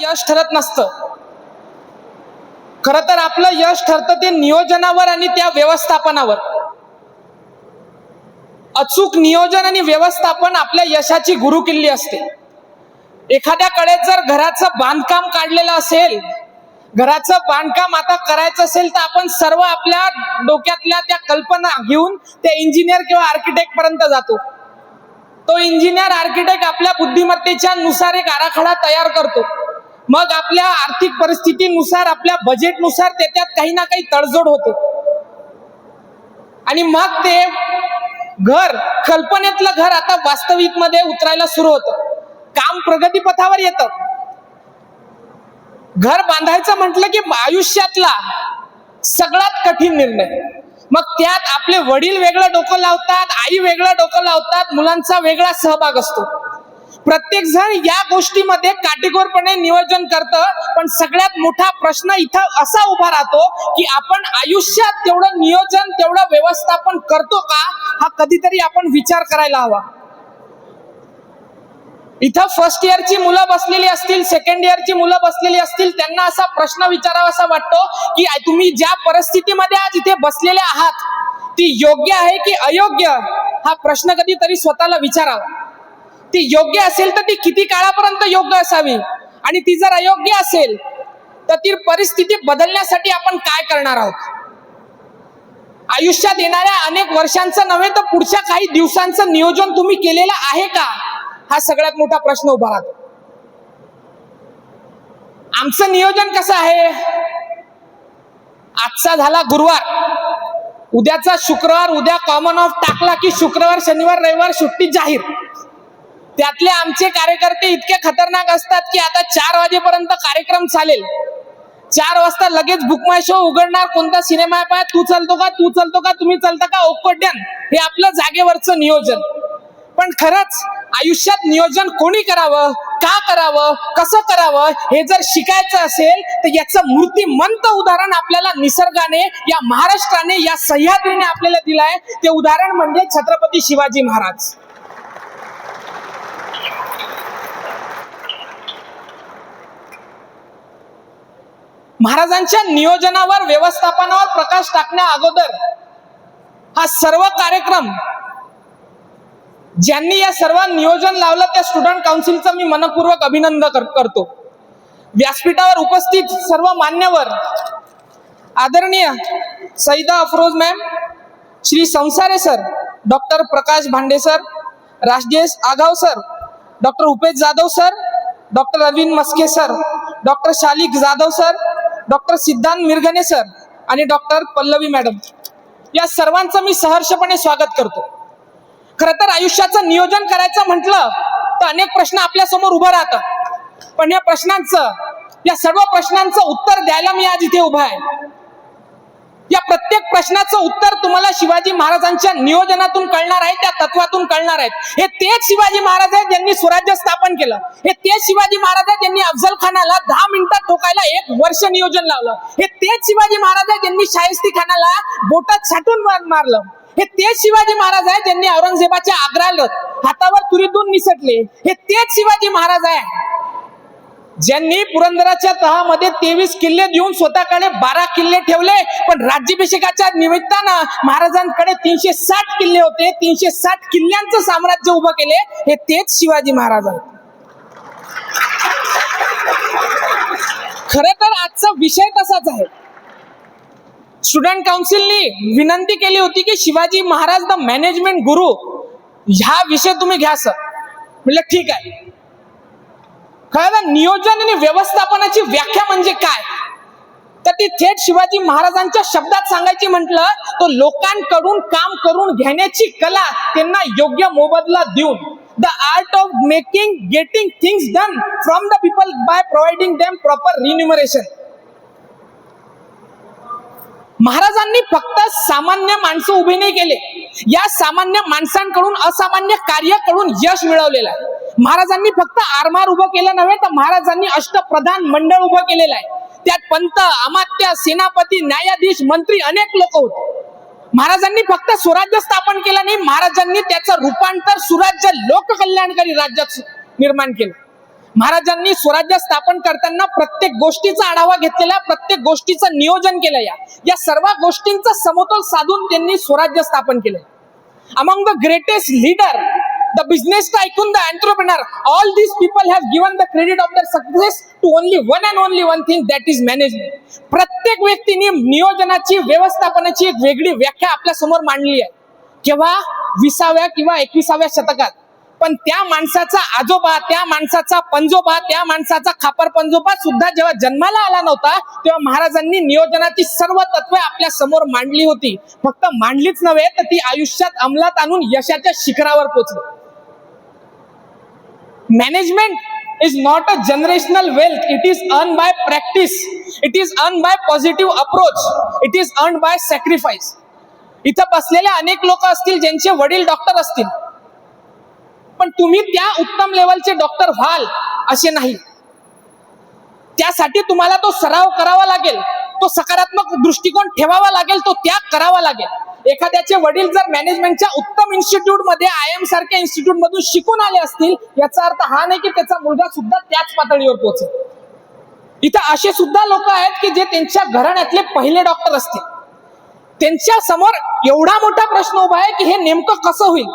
यश ठरत नसतं. खरं तर आपलं यश ठरतं ते नियोजनावर आणि त्या व्यवस्थापनावर. अचूक नियोजन आणि व्यवस्थापन आपल्या यशाची गुरुकिल्ली असते. एखाद्याकडे जर घराचं बांधकाम काढलेलं असेल, घराचं बांधकाम आता करायचं असेल, तर आपण सर्व आपल्या डोक्यातल्या त्या कल्पना घेऊन त्या इंजिनियर किंवा आर्किटेक्ट पर्यंत जातो. तो इंजिनियर आर्किटेक्ट आपल्या बुद्धिमत्तेच्या नुसार एक आराखडा तयार करतो. मग आपल्या आर्थिक परिस्थितीनुसार, आपल्या बजेटनुसार त्याच्यात काही ना काही तडजोड होते आणि मग ते घर, कल्पनेतलं घर आता वास्तविक मध्ये उतरायला सुरू होतं. काम प्रगतीपथावर येतं. घर बांधायचं म्हटलं की आयुष्यातला सगळ्यात कठीण निर्णय. मग त्यात आपले वडील वेगळं डोकं लावतात, आई वेगळं डोकं लावतात, मुलांचा वेगळा सहभाग असतो. प्रत्येक जण या गोष्टीमध्ये काटेकोरपणे नियोजन करतं. पण सगळ्यात मोठा प्रश्न इथं असा उभा राहतो की आपण आयुष्यात तेवढं नियोजन, तेवढं व्यवस्थापन करतो का, हा कधीतरी आपण विचार करायला हवा. इथं फर्स्ट इयरची मुलं बसलेली असतील, सेकंड इयरची मुलं बसलेली असतील, त्यांना असा प्रश्न विचारावा असा वाटतो की तुम्ही ज्या परिस्थितीमध्ये आज इथे बसलेले आहात ती योग्य आहे की अयोग्य, हा प्रश्न कधीतरी स्वतःला विचारावा. ती योग्य असेल तर ती किती काळापर्यंत योग्य असावी, आणि ती जर अयोग्य असेल तर ती परिस्थिती बदलण्यासाठी आपण काय करणार आहोत. आयुष्यात येणाऱ्या अनेक वर्षांचं नव्हे तर पुढच्या काही दिवसांचं नियोजन तुम्ही केलेलं आहे का, हा सगळ्यात मोठा प्रश्न उभा राहतो. आमचं नियोजन कसं आहे? आजचा झाला गुरुवार, उद्याचा शुक्रवार, उद्या कॉमन ऑफ टाकला की शुक्रवार, शनिवार, रविवार सुट्टी जाहीर. त्यातले आमचे कार्यकर्ते इतके खतरनाक असतात की आता 4 वाजेपर्यंत कार्यक्रम चालेल. 4 वाजता लगेच बुक माय शो उघडणार, कोणता सिनेमा पाय, तू चालतो का, तू चालतो का, तुम्ही चालता का, ओकोड्यान. हे आपलं जागेवरचं नियोजन. पण खरंच आयुष्यात नियोजन कोणी करावं, का करावं, कसं करावं, हे जर शिकायचं असेल तर याचं मूर्तिमंत उदाहरण आपल्याला निसर्गाने, या महाराष्ट्राने, या सह्याद्रीने आपल्याला दिलंय. ते उदाहरण म्हणजे छत्रपती शिवाजी महाराज. महाराजांच्या नियोजनावर, व्यवस्थापनावर प्रकाश टाकण्या अगोदर हा सर्व कार्यक्रम ज्यांनी या सर्व नियोजन लावलं त्या स्टुडंट काउन्सिलचं मी मनपूर्वक अभिनंदन करतो. व्यासपीठावर उपस्थित सर्व मान्यवर, आदरणीय सईदा अफरोज मॅम, श्री संसारे sir, doctor Prakash Bhande sir, Rajesh Aghav sir, doctor Upesh Jadhav sir, doctor Arvind Maske sir, doctor Shalik Jadhav sir, doctor Siddhant Mirgane sir आणि डॉक्टर पल्लवी मॅडम, या सर्वांचं मी सहर्षपणे स्वागत करतो. खरं तर आयुष्याचं नियोजन करायचं म्हटलं तर अनेक प्रश्न आपल्या समोर उभं राहतात. पण या सर्व प्रश्नांचं उत्तर द्यायला मी आज इथे उभा आहे. या प्रत्येक प्रश्नाचं उत्तर तुम्हाला शिवाजी महाराजांच्या नियोजनातून कळणार आहे, त्या तत्वातून कळणार आहेत. हे तेच शिवाजी महाराज आहेत ज्यांनी स्वराज्य स्थापन केलं. हे तेच शिवाजी महाराज आहेत ज्यांनी अफजल खानाला 10 मिनिटात ठोकायला 1 वर्ष नियोजन लावलं. हे तेच शिवाजी महाराज आहेत ज्यांनी शाहिस्ती खानाला बोटात छाटून मारलं. हे तेच शिवाजी महाराज आहेत ज्यांनी औरंगजेबाच्या आग्र्याला हातावर तुरीतून निसटले. हे तेच शिवाजी महाराज आहे ज्यांनी पुरंदराच्या तहामध्ये 23 किल्ले देऊन स्वतःकडे 12 किल्ले ठेवले. पण राज्याभिषेकाच्या निमित्तानं महाराजांकडे 360 किल्ले होते. 360 किल्ल्यांचं साम्राज्य उभं केले. हे तेच शिवाजी महाराज आहेत. खरं तर आजचा विषय तसाच आहे. स्टुडंट काउन्सिलनी विनंती केली होती की शिवाजी महाराज द मॅनेजमेंट गुरु, हा विषय तुम्ही घ्या सर. म्हटलं ठीक आहे. खरं नियोजन आणि व्यवस्थापनाची व्याख्या म्हणजे काय, तर ती थेट शिवाजी महाराजांच्या शब्दात सांगायची म्हटलं तो लोकांकडून काम करून घेण्याची कला, त्यांना योग्य मोबदला देऊन, the art of getting things done from the people by providing them proper remuneration. महाराजांनी फक्त सामान्य माणसं उभी नाही केले, या सामान्य माणसांकडून असामान्य कार्य करून यश मिळवलेलं आहे. महाराजांनी फक्त आरमार उभं केलं नव्हे तर महाराजांनी अष्टप्रधान मंडळ उभं केलेलं आहे. त्यात पंत, अमात्य, सेनापती, न्यायाधीश, मंत्री अनेक लोक होते. महाराजांनी फक्त स्वराज्य स्थापन केलं नाही, महाराजांनी त्याचं रूपांतर सुराज्य लोककल्याणकारी राज्यात निर्माण केलं. महाराजांनी स्वराज्य स्थापन करताना प्रत्येक गोष्टीचा आढावा घेतलेला, प्रत्येक गोष्टीचं नियोजन केलं. या सर्व गोष्टींचा समतोल साधून त्यांनी स्वराज्य स्थापन केलं. Among the greatest leader, the business tycoon, the entrepreneur, all these people have given the credit of their success to only one and only one thing, that is management. प्रत्येक व्यक्तीने नियोजनाची, व्यवस्थापनाची एक वेगळी व्याख्या आपल्या समोर मांडली आहे. केव्हा 20व्या किंवा 21व्या शतकात. पण त्या माणसाचा आजोबा, त्या माणसाचा पंजोबा, त्या माणसाचा खापर पंजोबा सुद्धा जेव्हा जन्माला आला नव्हता, तेव्हा महाराजांनी नियोजनाची सर्व तत्वे आपल्या समोर मांडली होती. फक्त मांडलीच नव्हे, तर ती आयुष्यात अंमलात आणून यशाच्या शिखरावर पोहोचली. Management is not a generational wealth. It is earned by practice. It is earned by positive approach. It is earned by sacrifice. इथं बसलेले अनेक लोक असतील ज्यांचे वडील डॉक्टर असतील, पण तुम्ही त्या उत्तम लेवलचे डॉक्टर व्हाल असे नाही. त्यासाठी तुम्हाला तो सराव करावा लागेल, तो सकारात्मक दृष्टिकोन ठेवावा लागेल, तो त्याग करावा लागेल. एखाद्याचे वडील जर मॅनेजमेंटच्या उत्तम इन्स्टिट्यूट मध्ये, IIM सारख्या इन्स्टिट्यूट मधून शिकून आले असतील, याचा अर्थ हा नाही की त्याचा मुलगा सुद्धा त्याच पातळीवर पोहोचेल. इथं असे सुद्धा लोक आहेत की जे त्यांच्या घराण्यातले पहिले डॉक्टर असतील. त्यांच्या समोर एवढा मोठा प्रश्न उभा आहे की हे नेमकं कसं होईल.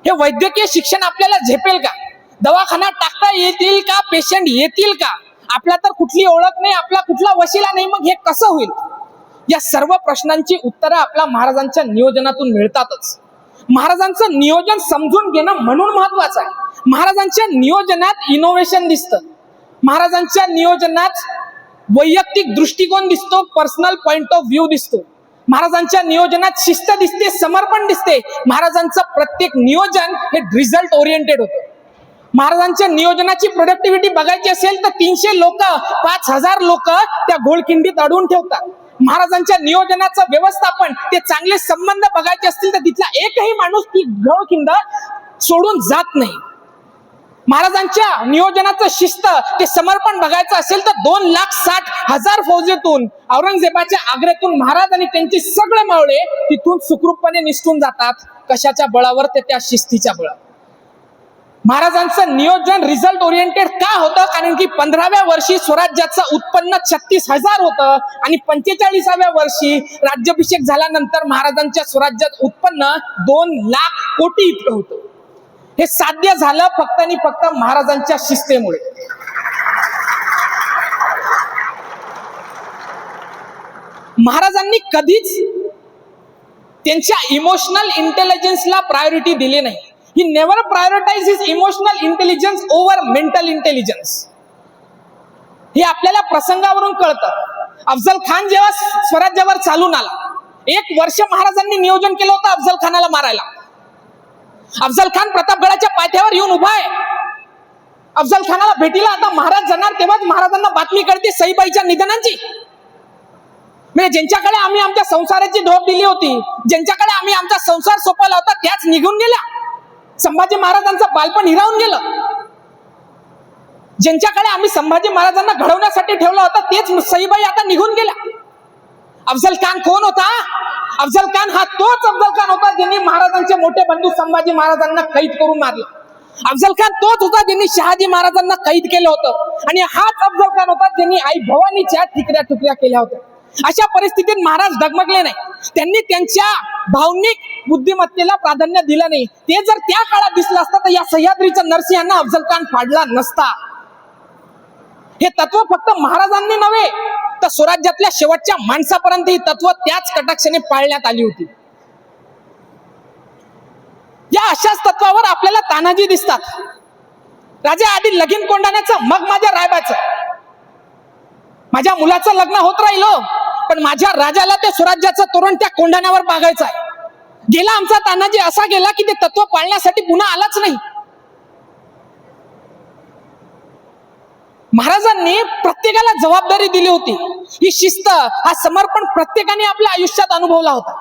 हे वैद्यकीय शिक्षण आपल्याला झेपेल का, दवाखाना टाकता येतील का, पेशंट येतील का, आपला तर कुठली ओळख नाही, आपला कुठला वशिला नाही, मग हे कसं होईल. या सर्व प्रश्नांची उत्तरं आपल्या महाराजांच्या नियोजनातून मिळतातच. महाराजांचं नियोजन समजून घेणं म्हणून महत्वाचं आहे. महाराजांच्या नियोजनात इनोव्हेशन दिसतं, महाराजांच्या नियोजनात वैयक्तिक दृष्टिकोन दिसतो, पर्सनल पॉइंट ऑफ व्ह्यू दिसतो. महाराजांच्या नियोजनात शिस्त दिसते, समर्पण दिसते. महाराजांचं प्रत्येक नियोजन हे रिझल्ट ओरिएंटेड होतं. महाराजांच्या नियोजनाची प्रोडक्टिव्हिटी बघायची असेल तर 300 लोक, 5000 लोक त्या गोळखिंडीत अडवून ठेवतात. महाराजांच्या नियोजनाचं व्यवस्थापन, ते चांगले संबंध बघायचे असतील तर तिथला एकही माणूस ती गोळखिंड सोडून जात नाही. महाराजांच्या नियोजनाचं शिस्त, ते समर्पण बघायचं असेल तर 2,60,000 फौजेतून, औरंगजेबाच्या आग्र्यातून महाराज आणि त्यांचे सगळे मावळे तिथून सुखरूपपणे निसटून जातात. कशाच्या बळावर, ते त्या शिस्तीच्या बळावर. महाराजांचं नियोजन रिझल्ट ओरिएंटेड का होतं, कारण की 15व्या वर्षी स्वराज्याचं उत्पन्न 36,000 होतं आणि 45व्या वर्षी राज्याभिषेक झाल्यानंतर महाराजांच्या स्वराज्यात उत्पन्न 2,00,000 कोटी इतकं होतं. हे साध्य झालं फक्त आणि फक्त महाराजांच्या शिस्तेमुळे. महाराजांनी कधीच त्यांच्या इमोशनल इंटेलिजन्सला प्रायोरिटी दिली नाही. He never prioritized his emotional intelligence over mental intelligence. हे आपल्याला प्रसंगावरून कळतं. अफजल खान जेव्हा स्वराज्यावर चालून आला, 1 वर्ष महाराजांनी नियोजन केलं होतं अफजल खानाला मारायला. अफजल खान प्रतापगडाच्या पायथ्यावर येऊन उभा आहे. अफजल खानाला भेटीला आता महाराज जाणार, तेव्हाच महाराजांना बातमी कळते सईबाईच्या निधनाची. म्हणजे ज्यांच्याकडे आम्ही आमच्या संसाराची ढोप दिली होती, ज्यांच्याकडे आम्ही आमचा संसार सोपवला होता, त्याच निघून गेल्या. संभाजी महाराजांचं बालपण हिरावून गेलं. ज्यांच्याकडे आम्ही संभाजी महाराजांना घडवण्यासाठी ठेवला होता, तेच सईबाई आता निघून गेल्या. अफजल खान कोण होता? अफजल खान हा तोच अफजल खान होता ज्यांनी महाराजांचे मोठे बंधू संभाजी महाराजांना कैद करून मारले. अफजल खान तोच होता ज्यांनी शहाजी महाराजांना कैद केलं होतं. आणि हाच अफजल खान होता ज्यांनी आई भवानीच्या ठिकऱ्या ठुकऱ्या केल्या होत्या. अशा परिस्थितीत महाराज डगमगले नाही. त्यांनी त्यांच्या भावनिक बुद्धिमत्तेला प्राधान्य दिलं नाही. ते जर त्या काळात दिसलं असतं तर या सह्याद्रीच्या नरसिंहांना अफजल खान फाडला नसता. हे तत्व फक्त महाराजांनी नव्हे तर स्वराज्यातल्या शेवटच्या माणसापर्यंत ही तत्व त्याच कटाक्षाने पाळण्यात आली होती. या अशाच तत्वावर आपल्याला तानाजी दिसतात. राजा आधी लगीन कोंडाण्याचं, मग माझ्या रायबाचं. माझ्या मुलाचं लग्न होत राहिलं, पण माझ्या राजाला ते स्वराज्याचं तोरण त्या कोंढाण्यावर बागायचं आहे. गेला आमचा तानाजी असा गेला की ते तत्व पाळण्यासाठी पुन्हा आलाच नाही. महाराजांनी प्रत्येकाला जबाबदारी दिली होती. ही शिस्त, हा समर्पण प्रत्येकाने आपल्या आयुष्यात अनुभवला होता.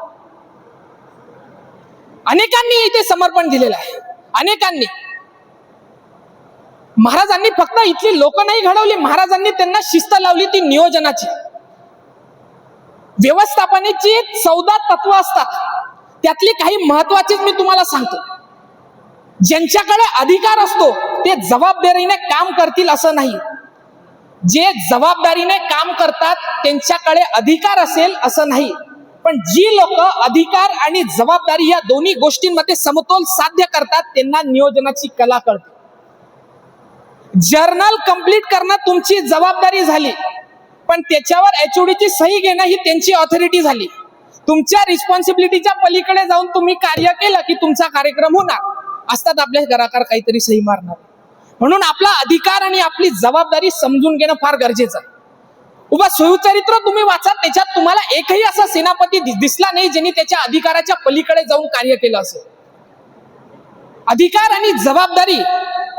अनेकांनी इथे समर्पण दिलेलं आहे, अनेकांनी. महाराजांनी फक्त इथली लोक नाही घडवली, महाराजांनी त्यांना शिस्त लावली ती नियोजनाची. व्यवस्थापनेची 14 तत्व असतात, त्यातली काही महत्वाचीच मी तुम्हाला सांगतो. ज्यांच्याकडे अधिकार असतो ते जबाबदारीने काम करतील असं नाही. जे जबाबदारीने काम करतात त्यांच्याकडे अधिकार असेल असं नाही. पण जी लोक अधिकार आणि जबाबदारी या दोन्ही गोष्टींमध्ये समतोल साध्य करतात त्यांना नियोजनाची कला कळते. जर्नल कंप्लीट करणं तुमची जबाबदारी झाली, पण त्याच्यावर HOD ची सही घेणं ही त्यांची ऑथॉरिटी झाली. तुमच्या रिस्पॉन्सिबिलिटीच्या पलीकडे जाऊन तुम्ही कार्य केलं की तुमचा कार्यक्रम होणार. असतात आपल्या घराकार काहीतरी सही मारणार. म्हणून आपला अधिकार आणि आपली जबाबदारी समजून घेणं फार गरजेचं आहे. उभा सुचरित्र तुम्ही वाचा, त्याच्यात तुम्हाला एकही असा सेनापती दिसला नाही ज्यांनी त्याच्या अधिकाराच्या पलीकडे जाऊन कार्य केलं असेल. अधिकार आणि जबाबदारी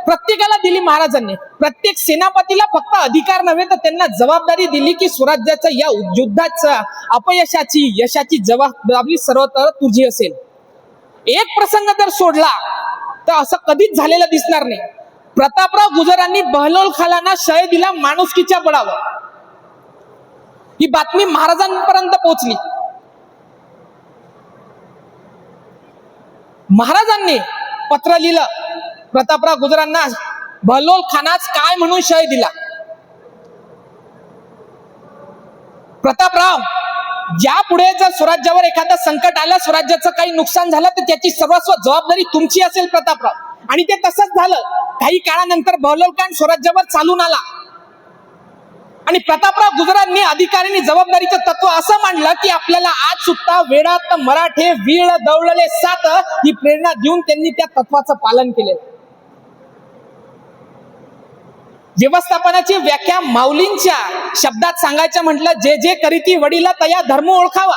प्रत्येकाला दिली महाराजांनी. प्रत्येक सेनापतीला फक्त अधिकार नव्हे तर त्यांना जबाबदारी दिली की स्वराज्याच्या या युद्धाच्या अपयशाची यशाची जबाबदारी सर्वत्र तुझी असेल. एक प्रसंग जर सोडला तर असं कधीच झालेलं दिसणार नाही. प्रतापराव गुजरांनी बहलोल खानाला शय दिला माणुसकीच्या बळावर. ही बातमी महाराजांपर्यंत पोहोचली. महाराजांनी पत्र लिहिलं प्रतापराव गुजरांना, बहलोल खानाच काय म्हणून शय दिला. प्रतापराव, यापुढे जर स्वराज्यावर एखादं संकट आलं, स्वराज्याचं काही नुकसान झालं तर त्याची सर्वस्व जबाबदारी तुमची असेल प्रतापराव. आणि ते तसंच झालं. काही काळानंतर बहलोल खान स्वराज्यावर चालून आला आणि प्रतापराव गुजरांनी अधिकाऱ्यांनी जबाबदारीचं तत्व असं मांडलं की आपल्याला आज सुद्धा वेळात मराठे वीळ दौडले सात ही प्रेरणा देऊन त्यांनी त्या तत्वाचं पालन केलेलं. व्यवस्थापनाची व्याख्या माऊलींच्या शब्दात सांगायचं म्हटलं, जे जे करीती वडील तया धर्म ओळखावा.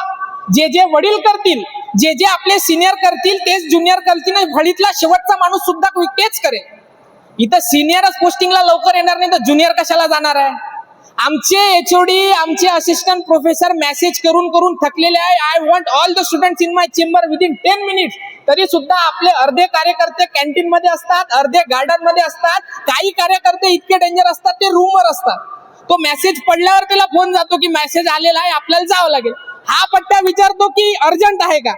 जे जे वडील करतील, जे जे आपले सिनियर करतील तेच ज्युनियर करतील. फळीतला शेवटचा माणूस सुद्धा तेच करेल. इथं सिनियरच पोस्टिंगला लवकर येणार नाही तर ज्युनियर कशाला जाणार आहे. आमचे HOD, आमचे असिस्टंट प्रोफेसर मेसेज करून करून थकलेले आहे. I want all the students in my chamber within 10 minutes. तरी सुद्धा आपले अर्धे कार्यकर्ते कॅन्टीन मध्ये असतात, अर्धे गार्डन मध्ये असतात. काही कार्यकर्ते इतके डेंजर असतात ते रूमवर असतात. तो मेसेज पडल्यावर त्याला फोन जातो की मेसेज आलेला आहे, आपल्याला जावं लागेल. हा पट्ट्या विचारतो की अर्जंट आहे का.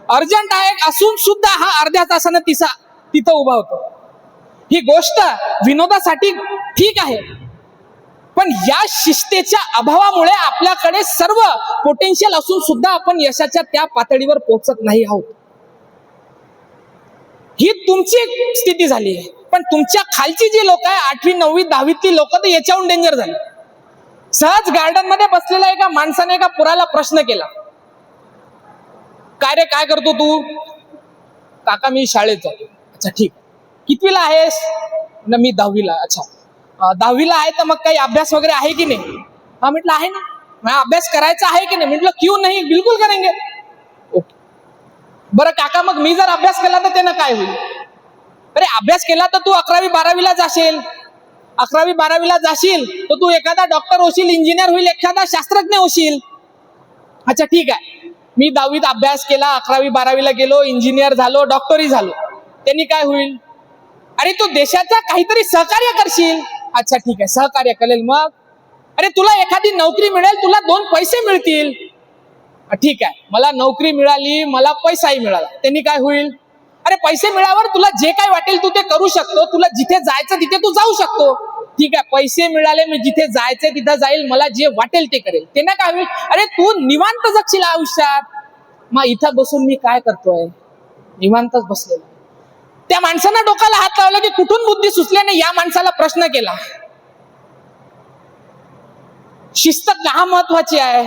अर्जंट आहे असून सुद्धा हा अर्ध्या तासानं तिथं उभा होतो. ही गोष्ट विनोदासाठी ठीक आहे, पण या शिस्तेच्या अभावामुळे आपल्याकडे सर्व पोटेन्शियल असून सुद्धा आपण यशाच्या त्या पातळीवर पोहोचत नाही आहोत. ही तुमची स्थिती झाली आहे. पण तुमच्या खालची जी लोक आहे, 8वी 9वी 10वीतली लोक, तर याच्याहून डेंजर झाली. सहज गार्डन मध्ये बसलेला एका माणसाने एका पुराला प्रश्न केला, काय रे काय करतो तू. काका मी शाळेत जातो. अच्छा ठीक. कितवीला आहेस. ना मी 10वीला. अच्छा 10वीला आहे तर मग काही अभ्यास वगैरे आहे की नाही. हा म्हटलं आहे ना. मला अभ्यास करायचा आहे की नाही. म्हटलं क्यों नाही, बिलकुल करेंगे. ओके बरं काका, मग मी जर अभ्यास केला तर त्यानं काय होईल. अरे अभ्यास केला तर तू 11वी 12वीला जाशील. 11वी 12वीला जाशील तर तू एखादा डॉक्टर होशील, इंजिनियर होईल, एखादा शास्त्रज्ञ होशील. अच्छा ठीक आहे. मी 10वीत अभ्यास केला, 11वी 12वीला गेलो, इंजिनियर झालो, डॉक्टरही झालो. त्यांनी काय होईल. अरे तू देशाच्या काहीतरी सहकार्य करशील. अच्छा ठीक आहे, सहकार्य करेल. मग अरे तुला एखादी नोकरी मिळेल, तुला 2 पैसे मिळतील. ठीक आहे, मला नोकरी मिळाली, मला पैसाही मिळाला. त्यांनी काय होईल. अरे पैसे मिळाल्यावर तुला जे काय वाटेल तू ते करू शकतो. तुला जिथे जायचं तिथे तू जाऊ शकतो. ठीक आहे, पैसे मिळाले, मी जिथे जायचंय तिथे जाईल, मला जे वाटेल ते करेल. त्यांना काय होईल. अरे तू निवांत जगशील आयुष्यात. मग इथं बसून मी काय करतोय, निवांतच बसलेलो. त्या माणसानं डोक्याला हात लावला की कुठून बुद्धी सुचल्याने या माणसाला प्रश्न केला, शिस्त का महत्वाची आहे.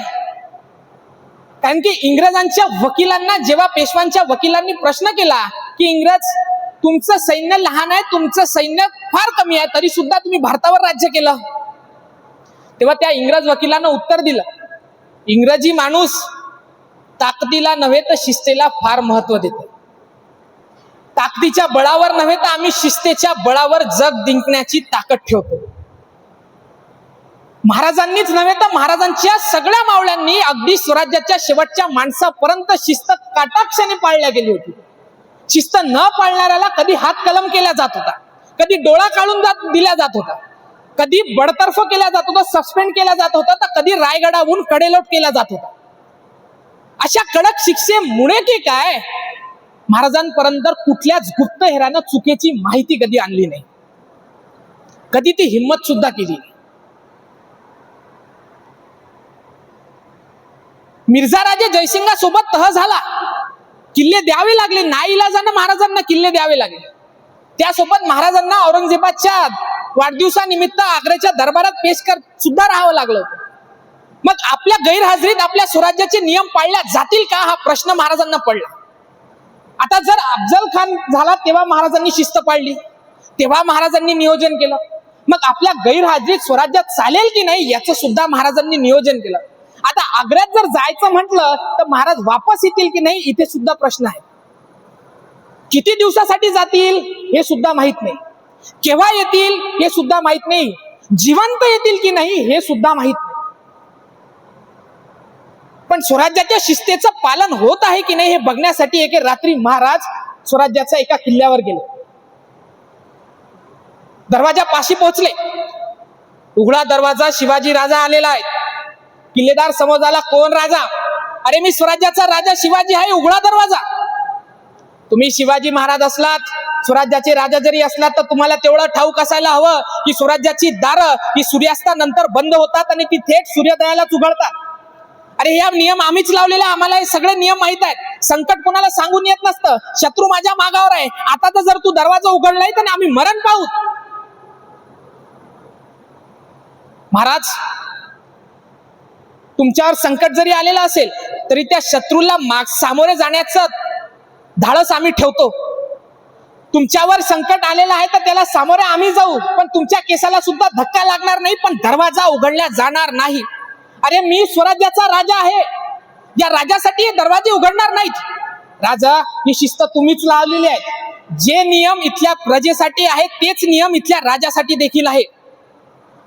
कारण की इंग्रजांच्या वकिलांना जेव्हा पेशवांच्या वकिलांनी प्रश्न केला की इंग्रज तुमचं सैन्य लहान आहे, तुमचं सैन्य फार कमी आहे, तरी सुद्धा तुम्ही भारतावर राज्य केलं, तेव्हा त्या इंग्रज वकिलांना उत्तर दिलं, इंग्रजी माणूस ताकदीला नव्हे तर शिस्तेला फार महत्व देतो. ताकदीच्या बळावर नव्हे तर आम्ही शिस्तेच्या बळावर जग जिंकण्याची ताकद ठेवतो. महाराजांनीच नव्हे तर महाराजांच्या सगळ्या मावळ्यांनी अगदी स्वराज्याच्या शेवटच्या माणसापर्यंत शिस्त काटाक्षाने पाळल्या गेली होती. शिस्त न पाळणाऱ्याला कधी हात कलम केला जात होता, कधी डोळा काढून दिला जात होता, कधी बडतर्फ केला जात होता, सस्पेंड केला जात होता, तर कधी रायगडावरून कडेलोट केला जात होता. अशा कडक शिक्षेमुळे की काय महाराजांपर्यंत कुठल्याच गुप्तहेरानं चुकीची माहिती कधी आणली नाही, कधी ती हिंमत सुद्धा केली नाही. मिर्झा राजे जयसिंगासोबत तह झाला, किल्ले द्यावे लागले, नाईलाजानं महाराजांना किल्ले द्यावे लागले. त्यासोबत महाराजांना औरंगजेबाच्या वाढदिवसानिमित्त आग्र्याच्या दरबारात पेश कर सुद्धा राहावं लागलं. मग आपल्या गैरहजेरीत आपल्या स्वराज्याचे नियम पाळल्या जातील का, हा प्रश्न महाराजांना पडला. आता जर अफजल खान झाला तेव्हा महाराजांनी शिस्त पाळली, तेव्हा महाराजांनी नियोजन केलं, मग आपल्या गैरहजेरीत स्वराज्यात चालेल की नाही याचं सुद्धा महाराजांनी नियोजन केलं. आता आग्र्यात जर जायचं म्हटलं तर महाराज वापस येतील की नाही इथे सुद्धा प्रश्न आहे. किती दिवसासाठी जातील हे सुद्धा माहित नाही, केव्हा येतील हे सुद्धा माहित नाही, जिवंत येतील की नाही हे सुद्धा माहित नाही. पण स्वराज्याच्या शिस्तेचं पालन होत आहे की नाही हे बघण्यासाठी एके रात्री महाराज स्वराज्याच्या एका किल्ल्यावर गेले. दरवाजा पाशी पोहोचले, उघडा दरवाजा, शिवाजी राजा आलेला आहे. किल्लेदार समोर आला, कोण राजा? अरे मी स्वराज्याचा राजा शिवाजी आहे, उघडा दरवाजा. तुम्ही शिवाजी महाराज असलात, स्वराज्याचे राजा जरी असलात तर तुम्हाला तेवढं ठाऊक असायला हवं की स्वराज्याची दारं ही सूर्यास्तानंतर बंद होतात आणि ती थेट सूर्योदयालाच उघडतात. अरे हे नियम आम्हीच लावलेले, आम्हाला हे सगळे नियम माहित आहेत. संकट कोणाला सांगून येत नसतं, शत्रू माझ्या मागावर आहे. आता तर जर तू दरवाजा उघडलाय तर आम्ही मरण पाहू. महाराज, तुमच्यावर संकट जरी आलेलं असेल तरी त्या शत्रूला सामोरे जाण्याचं धाडस आम्ही ठेवतो. तुमच्यावर संकट आलेलं आहे तर त्याला सामोरे आम्ही जाऊ, पण तुमच्या केसाला सुद्धा धक्का लागणार नाही, पण दरवाजा उघडला जाणार नाही. अरे मी स्वराज्याचा राजा आहे, या राजासाठी हे दरवाजे उघडणार नाहीत. राजा, ही शिस्त तुम्हीच लावलेली आहे. जे नियम इथल्या प्रजेसाठी आहेत तेच नियम इथल्या राजासाठी देखील आहे.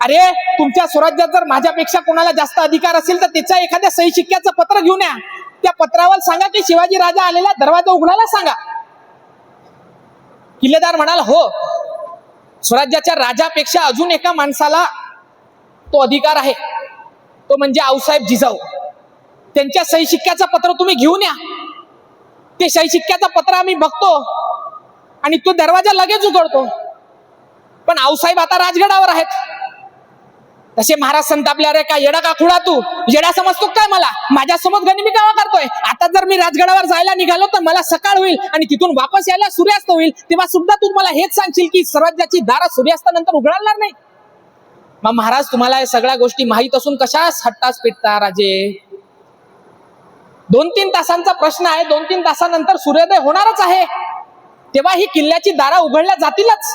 अरे तुमच्या स्वराज्यात जर माझ्यापेक्षा कोणाला जास्त अधिकार असेल तर त्याच्या एखाद्या सही शिक्क्याचं पत्र घेऊन या, त्या पत्रावर सांगा की शिवाजी राजा आलेला, दरवाजा उघडायला सांगा. किल्लेदार म्हणाला, हो, स्वराज्याच्या राजापेक्षा अजून एका माणसाला तो अधिकार आहे, तो म्हणजे आऊसाहेब जिजाऊ. त्यांच्या सही शिक्क्याचं पत्र तुम्ही घेऊन या. ते सही शिक्क्याचं पत्र आम्ही बघतो आणि तो दरवाजा लगेच उघडतो. पण आऊसाहेब आता राजगडावर आहेत. तसे महाराज संतापले, अरे काय येडा का खुडा, तू येडा समजतो काय मला? माझ्यासोबत गनिमी कावा करतोय? आता जर मी राजगडावर जायला निघालो तर मला सकाळ होईल आणि तिथून वापस यायला सूर्यास्त होईल, तेव्हा सुद्धा तू मला हेच सांगशील की स्वराज्याची दारं सूर्यास्तानंतर उघडणार नाही? मग महाराज, तुम्हाला या सगळ्या गोष्टी माहित असून कशाच हट्टास पेटता राजे? 2-3 तासांचा प्रश्न आहे, 2-3 तासानंतर सूर्योदय होणारच आहे, तेव्हा ही किल्ल्याची दारं उघडल्या जातीलच.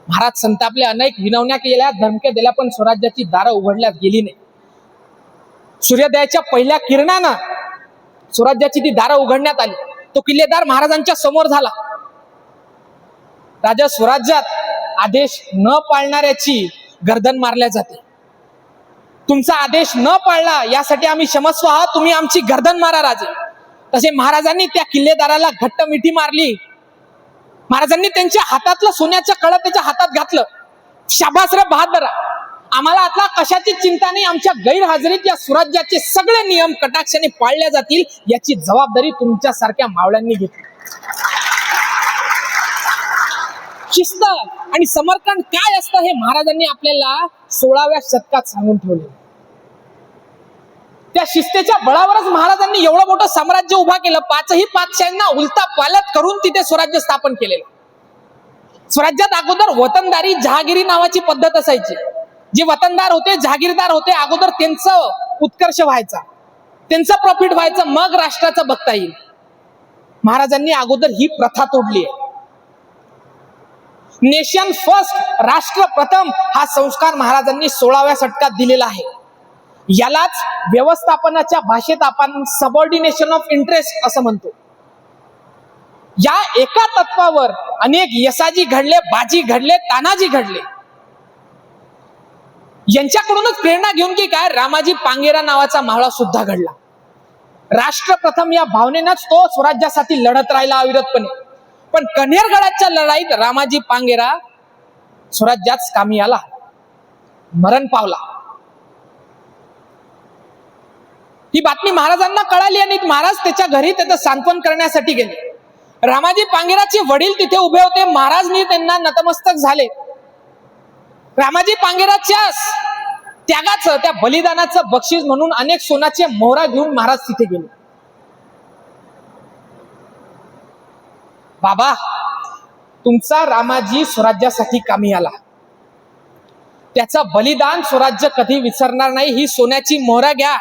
महाराज संतापले, अनेक विनवण्या केल्या, धमक्या दिल्या, पण स्वराज्याची दारं उघडल्यात गेली नाही. सूर्योदयाच्या पहिल्या किरणानं स्वराज्याची ती दारं उघडण्यात आली. तो किल्लेदार महाराजांच्या समोर झाला. राजा, स्वराज्यात आदेश न पाळणाऱ्याची गर्दन मारल्या जाते. तुमचा आदेश न पाळला यासाठी आम्ही क्षमस्व आहोत, तुम्ही आमची गर्दन मारा राजे. तसे महाराजांनी त्या किल्लेदाराला घट्ट मिठी मारली. महाराजांनी त्यांच्या हातातलं सोन्याचं कळं त्याच्या हातात घातलं. शाबास रे बहादरा, आम्हाला आता कशाची चिंता नाही, आमच्या गैरहजेरीत या स्वराज्याचे सगळे नियम कटाक्षाने पाळले जातील, याची जबाबदारी तुमच्यासारख्या मावळ्यांनी घेतली. शिस्त आणि समर्पण काय असतं हे महाराजांनी आपल्याला 16व्या शतकात सांगून ठेवले. त्या शिस्तेच्या बळावरच महाराजांनी एवढं मोठं साम्राज्य उभा केलं. 5ही पातशाहींना उलटा पालट करून तिथे स्वराज्य स्थापन केलेलं. स्वराज्यात अगोदर वतनदारी जहागिरी नावाची पद्धत असायची. जे वतनदार होते, जहागीरदार होते, अगोदर त्यांचं उत्कर्ष व्हायचा, त्यांचं प्रॉफिट व्हायचं, मग राष्ट्राचं बघता येईल. महाराजांनी अगोदर ही प्रथा तोडली आहे. नेशन फर्स्ट, राष्ट्र प्रथम, हा संस्कार महाराजांनी 16व्या शतकात दिलेला आहे. यालाच व्यवस्थापनाच्या भाषेत आपण सबऑर्डिनेशन ऑफ इंटरेस्ट असं म्हणतो. या एका तत्वावर अनेक यसाजी घडले, बाजी घडले, तानाजी घडले. यांच्याकडूनच प्रेरणा घेऊन की काय रामाजी पांगेरा नावाचा मावळा सुद्धा घडला. राष्ट्र प्रथम या भावनेनंच तो स्वराज्यासाठी लढत राहिला अविरतपणे. पण कन्हेरगडाच्या लढाईत रामाजी पांगेरा स्वराज्यात कामी आला, मरण पावला. ही बातमी महाराजांना कळाली आणि महाराज त्याच्या घरी त्याचं सांत्वन करण्यासाठी गेले. रामाजी पांगेराचे वडील तिथे उभे होते. महाराजनी त्यांना नतमस्तक झाले. रामाजी पांगेराच्या त्यागाचं, त्या बलिदानाचं बक्षीस म्हणून अनेक सोन्याचे मोहरा घेऊन महाराज तिथे गेले. बाबा, तुमचा रामाजी स्वराज्यासाठी कामी आला. त्याचं बलिदान स्वराज्य कधी विसरणार नाही. ही सोन्याची मोहरा घ्या.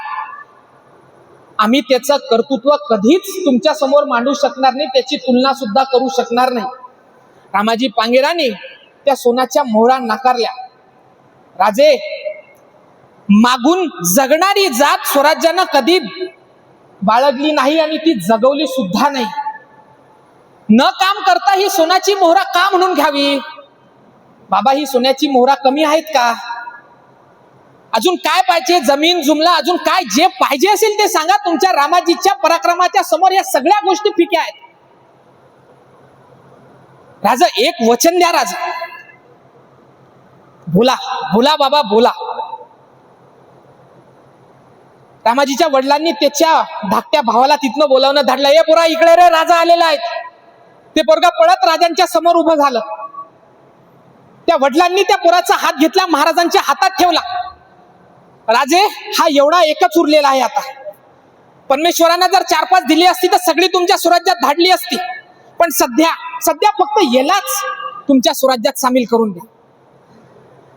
आम्ही त्याचं कर्तृत्व कधीच तुमच्या समोर मांडू शकणार नाही, त्याची तुलना सुद्धा करू शकणार नाही. रामाजी पांगेराने त्या सोन्याच्या मोहरा नाकारल्या. राजे, मागून जगणारी जात स्वराज्यानं कधी बाळगली नाही आणि ती जगवली सुद्धा नाही. न काम करता ही सोन्याची मोहरा का म्हणून घ्यावी? बाबा, ही सोन्याची मोहरा कमी आहेत का? अजून काय पाहिजे? जमीन जुमला, अजून काय जे पाहिजे असेल ते सांगा. तुमच्या रामाजीच्या पराक्रमाच्या समोर या सगळ्या गोष्टी फिक्या आहेत. राजा, एक वचन द्या राजा. बोला बोला बाबा बोला. रामाजीच्या वडिलांनी त्याच्या धाकट्या भावाला तिथनं बोलावणं धाडलं. ए पोरा, इकडे रे, राजा आलेला आहे. ते पोरगा पळत राजांच्या समोर उभं झालं. त्या वडिलांनी त्या पोराचा हात घेतला, महाराजांच्या हातात ठेवला. राजे, हा एवढा एकच उरलेला आहे. आता परमेश्वरानं जर 4-5 दिली असती तर सगळी तुमच्या स्वराज्यात धाडली असती. पण सध्या फक्त यालाच तुमच्या स्वराज्यात सामील करून द्या.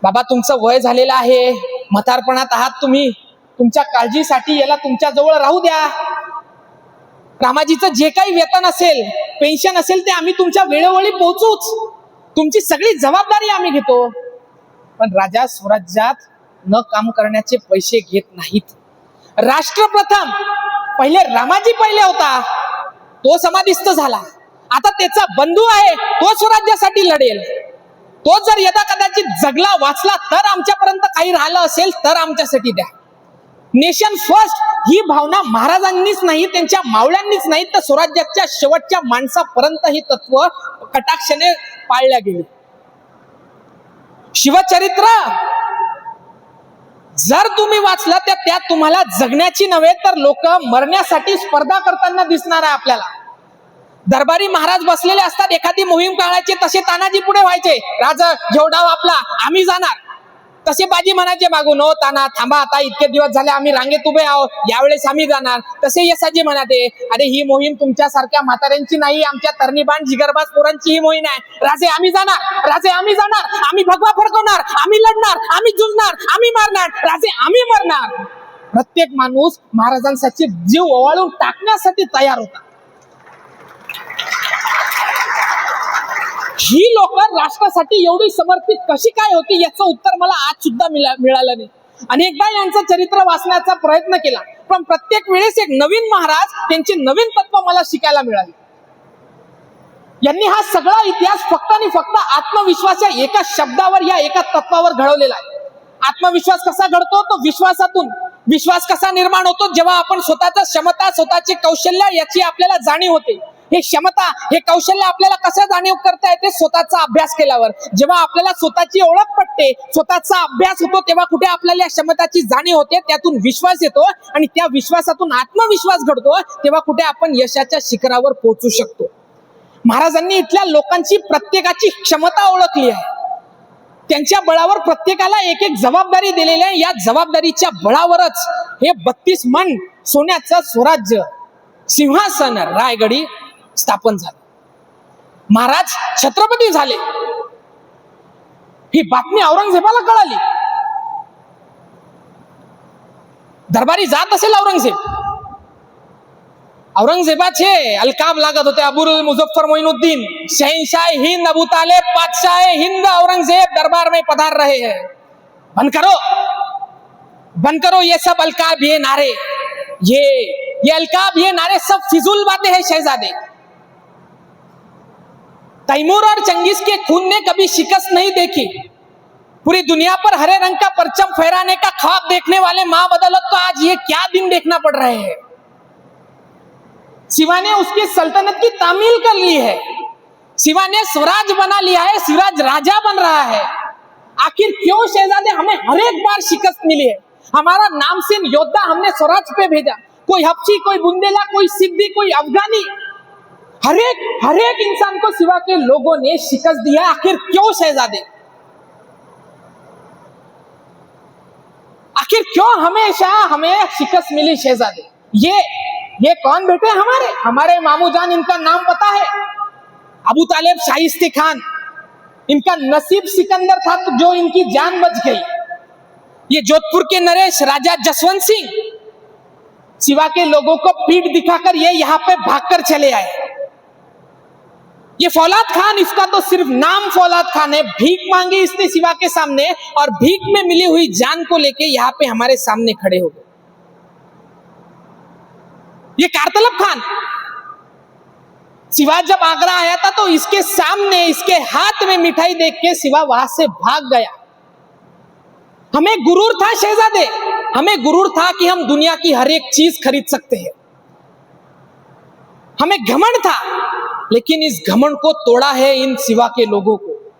बाबा, तुमचं वय झालेलं आहे, म्हातारपणात आहात तुम्ही. तुमच्या काळजीसाठी याला तुमच्या जवळ राहू द्या. रामाजीचं जे काही वेतन असेल, पेन्शन असेल, ते आम्ही तुमच्या वेळोवेळी पोहोचूच. तुमची सगळी जबाबदारी आम्ही घेतो. पण राजा स्वराज्यात न काम करण्याचे पैसे घेत नाहीत. राष्ट्र प्रथम. पहिले रामाजी पहिले होता, तो समाधिस्थ झाला. आता त्याचा बंधू आहे, तो स्वराज्यासाठी लढेल. तो जर यदा कदाचित जगला वाचला तर आमच्यापर्यंत काही राहिलं असेल तर आमच्यासाठी द्या. नेशन फर्स्ट ही भावना महाराजांनीच नाही, त्यांच्या मावळ्यांनीच नाही, तर स्वराज्याच्या शेवटच्या माणसापर्यंत ही तत्व कटाक्षाने पाळल्या गेली. शिवचरित्र जर तुम्ही वाचलं तर त्यात तुम्हाला जगण्याची नव्हे तर लोक मरण्यासाठी स्पर्धा करताना दिसणार आहे आपल्याला. दरबारी महाराज बसलेले असतात, एखादी मोहीम काढायची, तसे तानाजी पुढे व्हायचे. राजा जेवढा आपला, आम्ही जाणार. तसे बाजी म्हणायचे मागून, हो ताना थांबा, आता इतके दिवस झाले आम्ही रांगेत उभे आहोत, यावेळेस आम्ही जाणार. तसे यसाजी म्हणाते, अरे ही मोहीम तुमच्यासारख्या म्हाताऱ्यांची नाही, आमच्या तरणीबाण जिगरबाज पोरांची ही मोहीम आहे. राजे आम्ही जाणार, राजे आम्ही जाणार, आम्ही भगवा फडकवणार, आम्ही लढणार, आम्ही झुंजणार, आम्ही मारणार, राजे आम्ही मरणार. प्रत्येक माणूस महाराजांसाठी जीव ओवाळून टाकण्यासाठी तयार होता. ही लोक राष्ट्रासाठी एवढी समर्पित कशी काय होती याचं उत्तर मला आज सुद्धा मिळालं नाही. अनेकदा यांचं चरित्र वाचण्याचा प्रयत्न केला, पण प्रत्येक वेळेस एक नवीन महाराज, त्यांचे नवीन तत्व मला शिकायला मिळाले. यांनी हा सगळा इतिहास फक्त आणि फक्त आत्मविश्वास या एका शब्दावर, या एका तत्वावर घडवलेला आहे. आत्मविश्वास कसा घडतो? तो विश्वासातून. विश्वास कसा निर्माण होतो? जेव्हा आपण स्वतःचा क्षमता, स्वतःचे कौशल्य याची आपल्याला जाणीव होते. हे क्षमता, हे कौशल्य आपल्याला कसं जाणीव करता येते? स्वतःचा अभ्यास केल्यावर. जेव्हा आपल्याला स्वतःची ओळख पटते, स्वतःचा अभ्यास होतो, तेव्हा कुठे आपल्याला या क्षमताची जाणीव होते, त्यातून विश्वास येतो आणि त्या विश्वासातून आत्मविश्वास घडतो, तेव्हा कुठे आपण यशाच्या शिखरावर पोहोचू शकतो. महाराजांनी इथल्या लोकांची प्रत्येकाची क्षमता ओळखली आहे. त्यांच्या बळावर प्रत्येकाला एक एक जबाबदारी दिलेली आहे. या जबाबदारीच्या बळावरच हे 32 मन सोन्याचं स्वराज्य, सिंहासन रायगडी स्थापन झालं. महाराज छत्रपती झाले. ही बातमी औरंगजेबाला कळाली. दरबारी जात असेल औरंगजेबाचे अलकाब लागत होते. अबुल मुझफ्फर मोइनुद्दीन, शहंशाह हिंद अबू तालिब, बादशाह हिंद औरंगजेब दरबार में पधार रहे हैं. बंद करो ये सब अलकाब, ये नारे, ये अलकाब, ये नारे सब फिजूल बातें हैं शहजादे. तैमूर और चंगेज के खून ने कभी शिकस्त नहीं देखी. पूरी दुनिया पर हरे रंग का परचम फहराने का ख्वाब देखने वाले मां बदौलत को आज ये क्या दिन देखना पड़ रहे हैं. शिवा ने उसकी सल्तनत की तामील कर ली है. शिवा ने स्वराज बना लिया है, शिवराज राजा बन रहा है. आखिर क्यों शहजादे? हमें हर एक बार शिकस्त मिली है. हमारा नामसीन योद्धा हमने स्वराज पे भेजा, कोई हफ्सी, कोई बुंदेला, कोई सिद्दी, कोई अफगानी. हर एक इंसान को शिवा के लोगों ने शिकस्त दी है। आखिर क्यों शहजादे? आखिर क्यों हमेशा हमें शिकस्त मिली शहजादे? ये कौन बेटे? हमारे मामू जान, इनका नाम पता है? अबू तालिब शाइस्ते खान। इनका नसीब सिकंदर था तो जो इनकी जान बच गई। ये जोधपुर के नरेश राजा जसवंत सिंह शिवा के लोगों को पीठ दिखाकर ये यहां पे भागकर चले आए। ये फौलाद खान, इसका तो सिर्फ नाम फौलाद खान है। भीख मांगी इसने शिवा के सामने और भीख में मिली हुई जान को लेके यहां पे हमारे सामने खड़े हो गए। ये कारतलब खान, शिवा जब आगरा आया था तो इसके सामने, इसके हाथ में मिठाई देख के शिवा वहां से भाग गया। हमें गुरूर था शहजादे, हमें गुरूर था कि हम दुनिया की हर एक चीज खरीद सकते हैं। हमें घमंड था, लेकिन इस घमंड को तोड़ा है इन शिवा के लोगों को।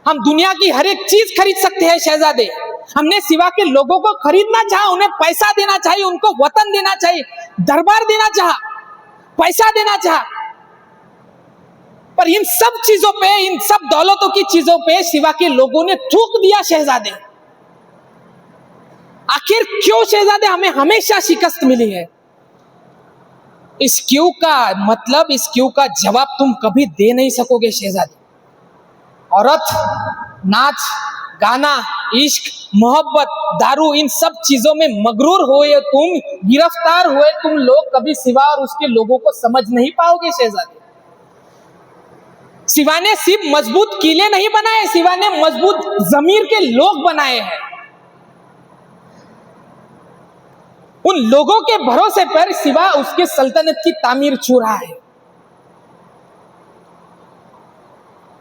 हम दुनिया की हर एक चीज खरीद सकते हैं शहजादे। हमने शिवा के लोगों को खरीदना चाहा, उन्हें पैसा देना चाहिए, उनको वतन देना चाहिए, दरबार देना चाहा, पैसा देना चाहा, पर इन सब चीजों पे, इन सब दौलतों की चीजों पे शिवा के लोगों ने थूक दिया शहजादे। आखिर क्यों शहजादे हमें हमेशा शिकस्त मिली है? इस क्यों का मतलब, इस क्यों का जवाब तुम कभी दे नहीं सकोगे शहजादे। औरत, नाच गाना, इश्क, मोहब्बत, दारू, इन सब चीजों में मगरूर हुए तुम, गिरफ्तार हुए तुम लोग कभी शिवा और उसके लोगों को समझ नहीं पाओगे शहजादे। शिवा ने सिर्फ मजबूत किले नहीं बनाए, शिवा ने मजबूत जमीर के लोग बनाए हैं। उन लोगों के भरोसे पर शिवा उसके सल्तनत की तामीर छू रहा है।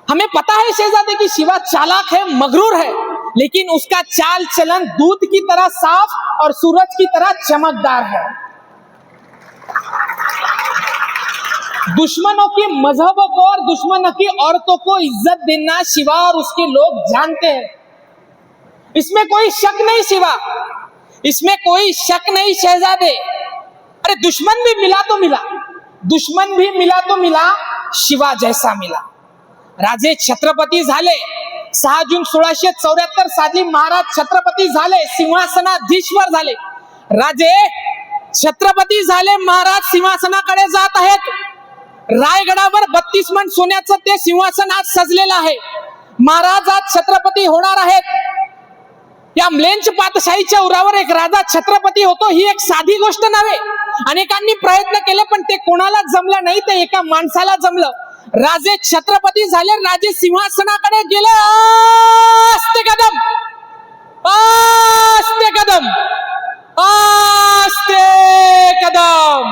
हमें पता है शहजादे कि शिवा चालाक है, मगरूर है, लेकिन उसका चाल चलन दूध की तरह साफ और सूरज की तरह चमकदार है। दुश्मनों के मजहबों को और दुश्मनों की औरतों को इज्जत देना शिवा और उसके लोग जानते हैं। इसमें कोई शक नहीं शिवा, इसमें कोई शक नहीं शहजादे। अरे दुश्मन भी मिला तो मिला, दुश्मन भी मिला तो मिला, शिवा जैसा मिला। राजे छत्रपती झाले, 6 जून 1674 साली महाराज छत्रपती झाले, सिंहासनाधीश्वर झाले। राजे छत्रपती झाले, महाराज सिंहासनाकडे जात आहेत। रायगडावर 32 मन सोन्याचं ते सिंहासन आज सजलेलं आहे। महाराज आज छत्रपती होणार आहेत। या म्लेंच पातशाहीच्या उरावर एक राजा छत्रपती होतो ही एक साधी गोष्ट नव्हे। अनेकांनी प्रयत्न केले पण ते कोणाला जमलं नाही, ते एका माणसाला जमलं। राजे छत्रपती झाले, राजे सिंहासनाकडे गेले। आस्ते कदम, आस्ते कदम, आस्ते कदम।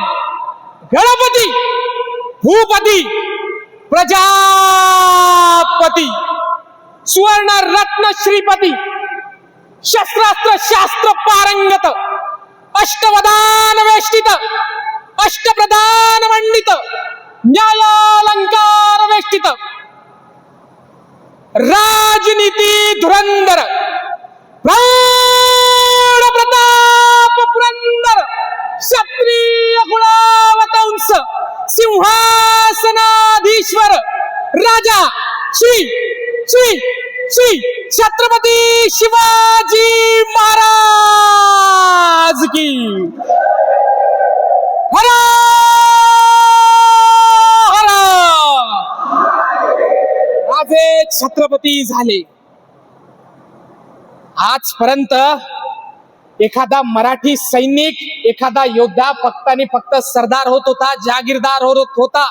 गणपती, भूपती, प्रजापती, सुवर्ण रत्न श्रीपती, शस्त्रास्त्र शास्त्र पारंगत, अष्टवदान वेष्टित, अष्टप्रधान मंडित, न्यायालंकार वेष्टित, राजनीती धुरंधर, प्रौढ प्रताप पुरंदर, क्षत्रिय गुणावतंस, सिंहासनाधीश्वर राजा श्री श्री श्री छत्रपती शिवाजी महाराज की हर हर। राजे छत्रपती झाले। आजपर्यंत एखादा मराठी सैनिक, एखादा योद्धा फक्त आणि फक्त सरदार होत होता, जागीरदार होत होता,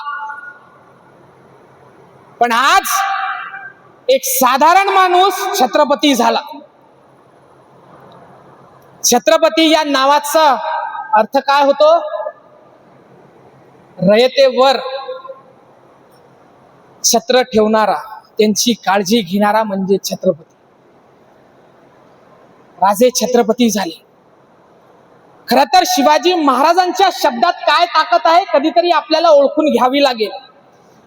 पण आज एक साधारण माणूस छत्रपती झाला। छत्रपती या नावाचा अर्थ काय होतो? रयतेवर छत्र ठेवणारा, त्यांची काळजी घेणारा म्हणजे छत्रपती। राजे छत्रपती झाले। खरं तर शिवाजी महाराजांच्या शब्दात काय ताकद आहे कधीतरी आपल्याला ओळखून घ्यावी लागेल।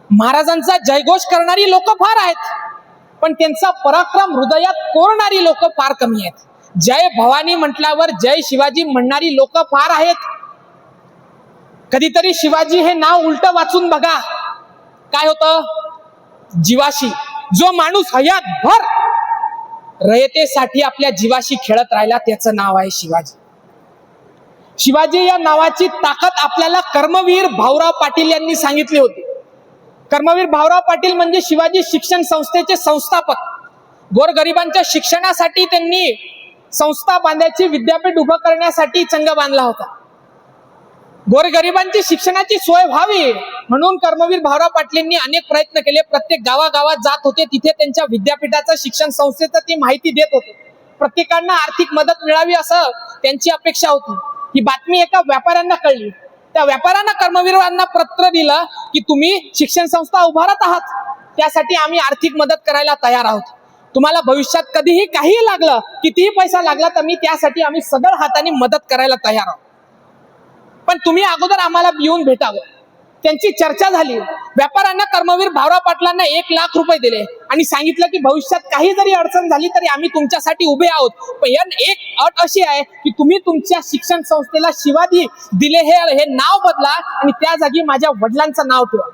महाराजांचा जयघोष करणारी लोक फार आहेत, पण त्यांचा पराक्रम हृदयात कोरणारी लोक फार कमी आहेत। जय भवानी म्हटल्यावर जय शिवाजी म्हणणारी लोक फार आहेत। कधीतरी शिवाजी हे नाव उलट वाचून बघा, काय होतं? जीवाशी. जो माणूस हयातभर रयतेसाठी आपल्या जीवाशी खेळत राहिला त्याचं नाव आहे शिवाजी. शिवाजी या नावाची ताकद आपल्याला कर्मवीर भाऊराव पाटील यांनी सांगितली होती. कर्मवीर भाऊराव पाटील म्हणजे शिवाजी शिक्षण संस्थेचे संस्थापक. गोरगरिबांच्या शिक्षणासाठी त्यांनी संस्था बांधायची, विद्यापीठ उभं करण्यासाठी चंग बांधला होता. गोरगरिबांची शिक्षणाची सोय व्हावी म्हणून कर्मवीर भाऊराव पाटलांनी अनेक प्रयत्न केले. प्रत्येक गावागावात जात होते, तिथे त्यांच्या विद्यापीठाचं शिक्षण संस्थेचं ती माहिती देत होते. प्रत्येकांना आर्थिक मदत मिळावी असं त्यांची अपेक्षा होती. ही बातमी एका व्यापाऱ्यांना कळली. त्या व्यापाऱ्यांना कर्मवीरांना पत्र दिलं की तुम्ही शिक्षण संस्था उभारत आहात, त्यासाठी आम्ही आर्थिक मदत करायला तयार आहोत. तुम्हाला भविष्यात कधीही काहीही लागलं, कितीही पैसा लागला तर मी त्यासाठी आम्ही सदळ हाताने मदत करायला तयार आहोत, पण तुम्ही अगोदर आम्हाला येऊन भेटावं. त्यांची चर्चा झाली. व्यापाऱ्यांना कर्मवीर भाऊराव पाटलांना 1,00,000 रुपये दिले आणि सांगितलं की भविष्यात काही जरी अडचण झाली तरी आम्ही तुमच्यासाठी उभे आहोत, पण एक अट अशी आहे की तुम्ही तुमच्या शिक्षण संस्थेला शिवाजी दिले हे नाव बदला आणि त्या जागी माझ्या वडिलांचं नाव ठेवा.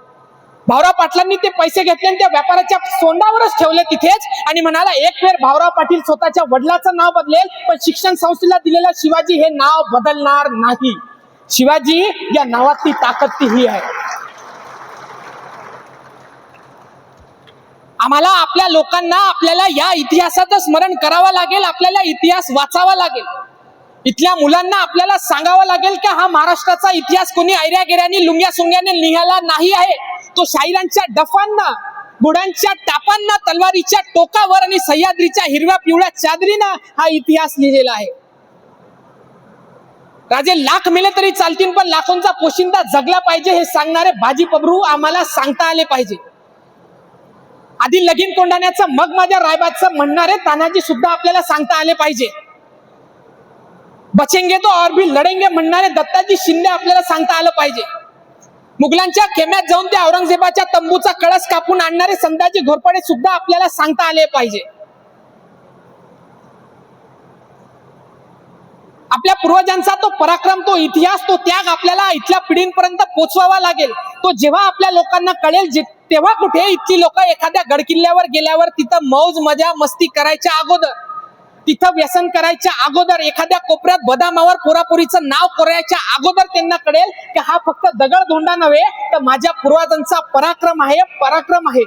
भाऊराव पाटलांनी ते पैसे घेतले आणि त्या व्यापाराच्या सोंडावरच ठेवले तिथेच आणि म्हणाला, एक वेळ भाऊराव पाटील स्वतःच्या वडिलांचं नाव बदलेल पण शिक्षण संस्थेला दिलेलं शिवाजी हे नाव बदलणार नाही. शिवाजी या नावातली ताकद ती ही आहे. आम्हाला आपल्या लोकांना आपल्याला या इतिहासाचं स्मरण करावं लागेल. आपल्याला इतिहास वाचावा लागेल. इथल्या मुलांना आपल्याला सांगावं लागेल की हा महाराष्ट्राचा इतिहास कोणी ऐऱ्या गेऱ्याने लुंग्या सुंग्याने लिहिला नाही आहे. तो शाहिरांच्या डफांना, गुडांच्या टापांना, तलवारीच्या टोकावर आणि सह्याद्रीच्या हिरव्या पिवळ्या चादरीनं हा इतिहास लिहिलेला आहे. राजे लाख मेले तरी चालतील पण लाखोंचा पोशिंदा जगला पाहिजे हे सांगणारे बाजी पबरू आम्हाला सांगता आले पाहिजे. आधी लगीन कोंडाण्याचं मग माझ्या रायबाचं म्हणणारे तानाजी सुद्धा आपल्याला सांगता आले पाहिजे. बचेंगे तो और भी लढेंगे म्हणणारे दत्ताजी शिंदे आपल्याला सांगता आलं पाहिजे. मुघलांच्या खेम्यात जाऊन त्या औरंगजेबाच्या तंबूचा कळस कापून आणणारे संताजी घोरपडे सुद्धा आपल्याला सांगता आले पाहिजे. आपल्या पूर्वजांचा तो पराक्रम, तो इतिहास, तो त्याग आपल्याला इथल्या पिढींपर्यंत पोचवावा लागेल. तो जेव्हा आपल्या लोकांना कळेल तेव्हा कुठे इथली लोक एखाद्या गडकिल्ल्यावर गेल्यावर तिथं मौज मजा मस्ती करायच्या अगोदर, तिथं व्यसन करायच्या अगोदर, एखाद्या कोपऱ्यात बदामावर पोरापोरीचं नाव करायच्या अगोदर त्यांना कळेल की हा फक्त दगडधोंडा नव्हे तर माझ्या पूर्वजांचा पराक्रम आहे, पराक्रम आहे.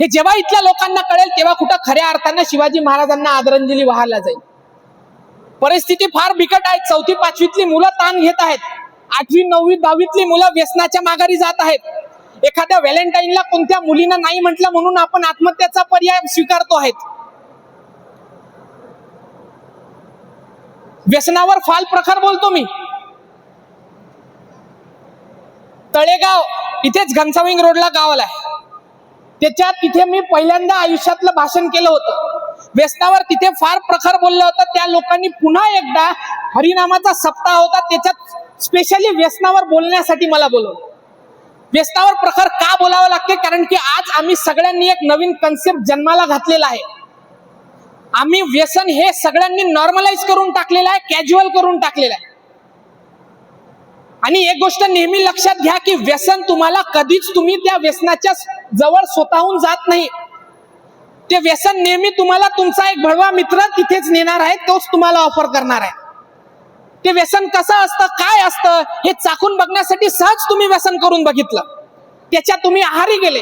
हे जेव्हा इथल्या लोकांना कळेल तेव्हा कुठं खऱ्या अर्थानं शिवाजी महाराजांना आदरांजली वाहायला जाईल. परिस्थिती फार बिकट आहे. 4थी 5वीतली मुलं ताण घेत आहेत. 8वी 9वी 10वीतली मुलं व्यसनाच्या माघारी जात आहेत. एखाद्या व्हॅलेंटाईनला कोणत्या मुलीनं नाही म्हटलं म्हणून आपण आत्महत्येचा पर्याय स्वीकारतो आहेत. व्यसनावर फाल प्रखर बोलतो मी. तळेगाव इथेच घनसावंगी रोडला गावाला आहे. तिथे मी पहिल्यांदा आयुष्यातलं भाषण केलं होतं. व्यसनावर तिथे फार प्रखर बोललं होतं. त्या लोकांनी पुन्हा एकदा हरिनामाचा सप्ताह होता, त्याच्यात स्पेशली व्यसनावर बोलण्यासाठी मला बोलवलं. व्यसनावर प्रखर का बोलावं लागते? कारण की आज आम्ही सगळ्यांनी एक नवीन कन्सेप्ट जन्माला घातलेला आहे. आम्ही व्यसन हे सगळ्यांनी नॉर्मलाइज करून टाकलेलं आहे, कॅज्युअल करून टाकलेलं आहे. आणि एक गोष्ट नेहमी लक्षात घ्या की व्यसन तुम्हाला कधीच, तुम्ही त्या व्यसनाच्या जवळ स्वतःहून जात नाही. ते व्यसन नेहमी तुम्हाला तुमचा एक भडवा मित्र तिथेच नेणार आहे, तोच तुम्हाला ऑफर करणार आहे. ते व्यसन कसं असतं, काय असतं हे चाखून बघण्यासाठी सहज तुम्ही व्यसन करून बघितलं, त्याच्यात तुम्ही आहारी गेले.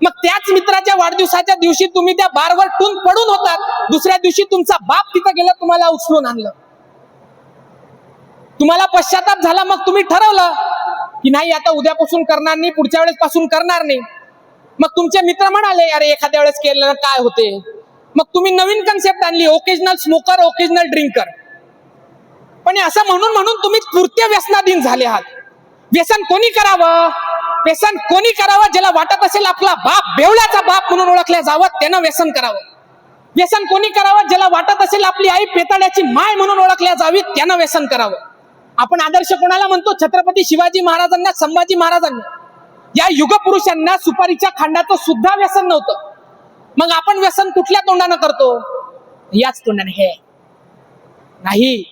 मग त्याच मित्राच्या वाढदिवसाच्या दिवशी तुम्ही त्या बारवर टून पडून होतात. दुसऱ्या दिवशी तुमचा बाप तिथं गेला, तुम्हाला उचलून आणलं. तुम्हाला पश्चाताप झाला. मग तुम्ही ठरवलं की नाही आता उद्यापासून करणार नाही, पुढच्या वेळेस पासून करणार नाही. मग तुमचे मित्र म्हणाले अरे एखाद्या वेळेस केलं काय होते. मग तुम्ही नवीन कन्सेप्ट आणली, ओकेजनल स्मोकर, ओकेजनल ड्रिंकर. पण असं म्हणून तुम्ही तृतीय व्यसनाधीन झाले आहात. व्यसन कोणी करावं? व्यसन कोणी करावं? ज्याला वाटत असेल आपला बाप बेवल्याचा बाप म्हणून ओळखल्या जावं त्यानं व्यसन करावं. व्यसन कोणी करावं? ज्याला वाटत असेल आपली आई पेताड्याची माय म्हणून ओळखल्या जावी त्यानं व्यसन करावं. आपण आदर्श कोणाला म्हणतो? छत्रपती शिवाजी महाराजांना, संभाजी महाराजांना. या युगपुरुषांना सुपारीच्या खांडाचं सुद्धा व्यसन नव्हतं. मग आपण व्यसन कुठल्या तोंडानं करतो? याच तोंडाने. हे नाही,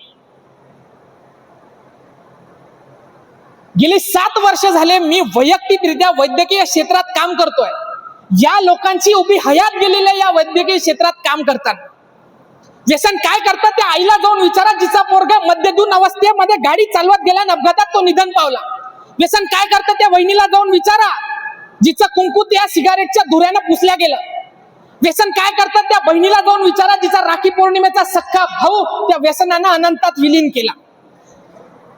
गेली 7 वर्ष झाले मी वैयक्तिकरित्या वैद्यकीय क्षेत्रात काम करतोय. या लोकांची उभी हयात गेलेल्या या वैद्यकीय क्षेत्रात काम करताना व्यसन काय करतात त्या आईला जाऊन विचारा, जिचा पोरगा मद्यधुन अवस्थेमध्ये गाडी चालवत गेला आणि अपघातात तो निधन पावला. व्यसन काय करतात त्या वहिनीला जाऊन विचारा, जिचं कुंकू त्या सिगारेटच्या धुऱ्यानं पुसल्या गेलं. व्यसन काय करतात त्या बहिणीला जाऊन विचारा, जिचा राखी पौर्णिमेचा सख्खा भाऊ त्या व्यसनानं अनंतात विलीन केला.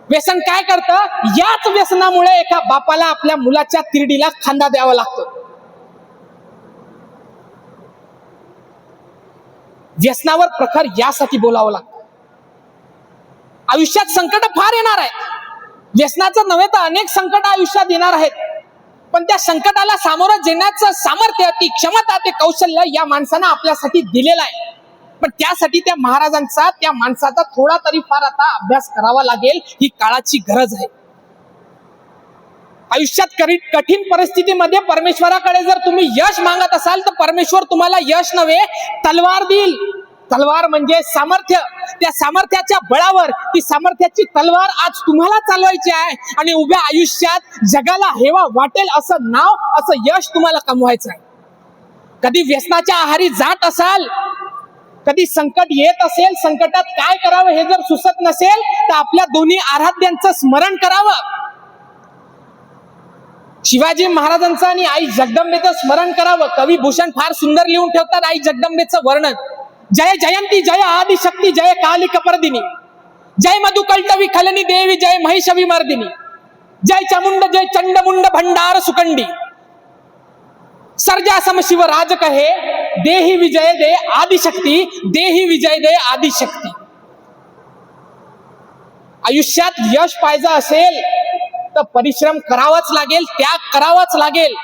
व्यसन काय करतं, याच व्यसनामुळे एका बापाला आपल्या मुलाच्या तिरडीला खांदा द्यावा लागतो. व्यसनावर प्रखर यासाठी बोलावं लागतं. आयुष्यात संकट फार येणार आहेत. व्यसनाचं नव्हे तर अनेक संकट आयुष्यात येणार आहेत. पण त्या संकटाला सामोरं जाण्याचं सामर्थ्य, ती क्षमता, ते कौशल्य या माणसानं आपल्यासाठी दिलेलं आहे. पण त्यासाठी त्या महाराजांचा, त्या माणसाचा थोडा तरी फार आता अभ्यास करावा लागेल. ही काळाची गरज आहे. आयुष्यात कठीण परिस्थितीमध्ये परमेश्वराकडे जर तुम्ही यश मागत असाल तर परमेश्वर तुम्हाला यश नव्हे तलवार देईल. तलवार म्हणजे सामर्थ्य. त्या सामर्थ्याच्या बळावर ती सामर्थ्याची तलवार आज तुम्हाला चालवायची आहे आणि उभ्या आयुष्यात जगाला हेवा वाटेल असं नाव, असं यश तुम्हाला कमवायचं आहे. कधी व्यसनाच्या आहारी जात असाल, कधी संकट येत असेल, संकटात काय करावं हे जर सुचत नसेल तर आपल्या दोन्ही आराध्यांचं स्मरण करावं. शिवाजी महाराजांचं आणि आई जगदंबेचं स्मरण करावं. कवी भूषण फार सुंदर लिहून ठेवतात आई जगदंबेचं वर्णन. जय जयंती जय आदिशक्ती जय काली कपर्दिनी, जय मधुकल्टवी खलनी देवी जय महिषवी मर्दिनी, जय चामुंड जय चंडमुंड भंडार सुकंडी, सर्जा सम शिव राज कहे देही विजय दे आदिशक्ती, देही विजय दे आदिशक्ती. आयुष्यात यश पाहिजे असेल तर परिश्रम करावाच लागेल, त्याग करावाच लागेल.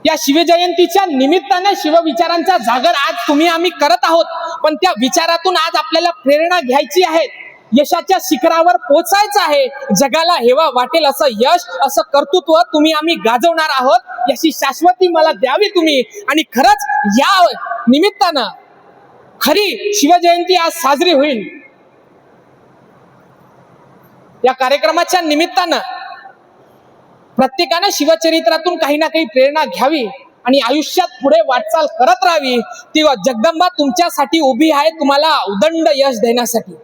या शिवजयंतीच्या निमित्ताने शिवविचारांचा जागर आज तुम्ही आम्ही करत आहोत. पण त्या विचारातून आज आपल्याला प्रेरणा घ्यायची आहे. यशाच्या शिखरावर पोहोचायचं आहे. जगाला हेवा वाटेल असं यश, असं कर्तृत्व तुम्ही आम्ही गाजवणार आहोत. याची शाश्वती मला द्यावी तुम्ही. आणि खरंच या निमित्तानं खरी शिवजयंती आज साजरी होईल. या कार्यक्रमाच्या निमित्तानं प्रत्येकानं शिवचरित्रातून काही ना काही प्रेरणा घ्यावी आणि आयुष्यात पुढे वाटचाल करत राहावी. तेव्हा जगदंबा तुमच्यासाठी उभी आहे, तुम्हाला उदंड यश देण्यासाठी.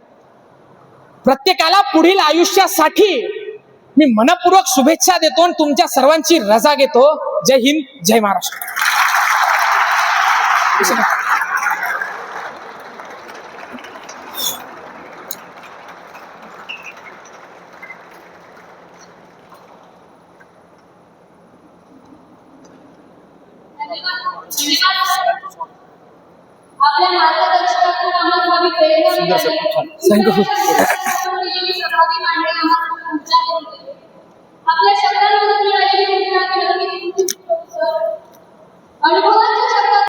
प्रत्येकाला पुढील आयुष्यासाठी मी मनपूर्वक शुभेच्छा देतो आणि तुमच्या सर्वांची रजा घेतो. जय हिंद, जय महाराष्ट्र. आपल्या मार्गदर्शकातून आम्हाला प्रेरणा मिळाली.